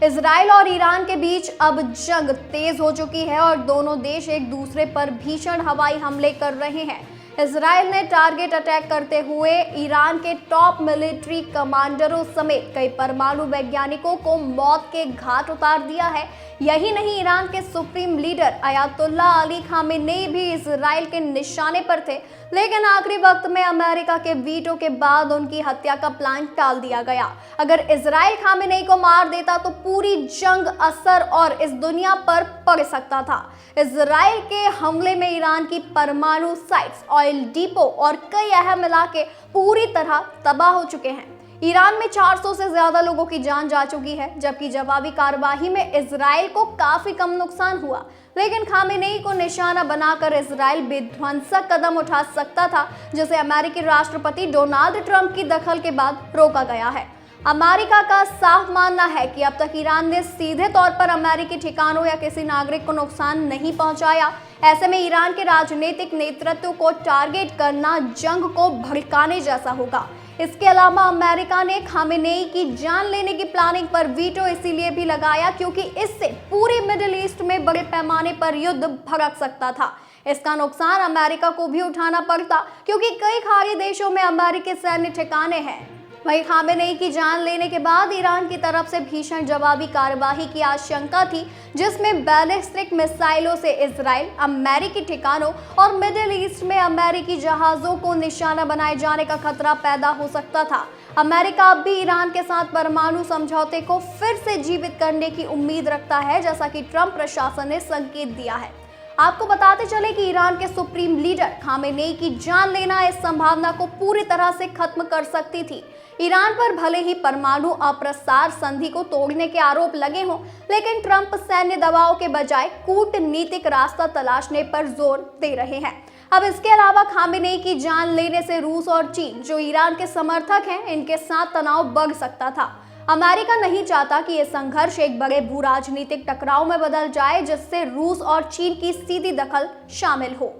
Israel और Iran के बीच अब जंग तेज हो चुकी है और दोनों देश एक दूसरे पर भीषण हवाई हमले कर रहे हैं। इजराइल ने टारगेट अटैक करते हुए ईरान के टॉप मिलिट्री कमांडरों समेत कई परमाणु वैज्ञानिकों को मौत के घाट उतार दिया है। यही नहीं, ईरान के supreme leader Ayatollah Ali Khamenei भी इजराइल के निशाने पर थे, लेकिन आखिरी वक्त में अमेरिका के वीटो के बाद उनकी हत्या का प्लान टाल दिया गया। अगर इजराइल खामेनेई को मार देता तो पूरी जंग असर और इस दुनिया पर पड़ सकता था। इजराइल के हमले में ईरान की परमाणु साइट्स, ऑयल डिपो और कई अहम इलाके पूरी तरह तबाह हो चुके हैं। ईरान में 400 से ज्यादा लोगों की जान जा चुकी है, जबकि जवाबी कार्रवाई में इजराइल को काफी कम नुकसान हुआ। लेकिन खामेनेई को निशाना बनाकर इजराइल विध्वंसक कदम उठा सकता था, जिसे अमेरिकी राष्ट्रपति डोनाल्ड ट्रंप की दखल के बाद रोका गया है। अमेरिका का साफ मानना है कि अब तक ईरान ने सीधे तौर पर अमेरिकी ठिकानों या किसी नागरिक को नुकसान नहीं पहुंचाया। ऐसे में ईरान के राजनीतिक नेतृत्व को टारगेट करना जंग को भड़काने जैसा होगा। इसके अलावा अमेरिका ने खामेनेई की जान लेने की प्लानिंग पर वीटो इसीलिए भी लगाया क्योंकि इससे पूरे मिडिल ईस्ट में बड़े पैमाने पर युद्ध भड़क सकता था। इसका नुकसान अमेरिका को भी उठाना पड़ता क्योंकि कई खाड़ी देशों में अमेरिकी सैन्य ठिकाने हैं। वहीं खामेनेई की जान लेने के बाद ईरान की तरफ से भीषण जवाबी कार्यवाही की आशंका थी, जिसमें बैलिस्टिक मिसाइलों से इजराइल, अमेरिकी ठिकानों और मिडिल ईस्ट में अमेरिकी जहाजों को निशाना बनाए जाने का खतरा पैदा हो सकता था। अमेरिका अब भी ईरान के साथ परमाणु समझौते को फिर से जीवित करने की उम्मीद रखता है, जैसा कि ट्रंप प्रशासन ने संकेत दिया है। आपको बताते चले कि ईरान के सुप्रीम लीडर खामेनेई की जान लेना इस संभावना को पूरी तरह से खत्म कर सकती थी। ईरान पर भले ही परमाणु अप्रसार संधि को तोड़ने के आरोप लगे हों, लेकिन ट्रंप सैन्य दबाव के बजाय कूटनीतिक रास्ता तलाशने पर जोर दे रहे हैं। अब इसके अलावा खामेनेई की जान लेने से रूस और चीन, जो ईरान के समर्थक हैं, इनके साथ तनाव बढ़ सकता था। अमेरिका नहीं चाहता कि यह संघर्ष एक बड़े भू राजनीतिक टकराव में बदल जाए, जिससे रूस और चीन की सीधी दखल शामिल हो।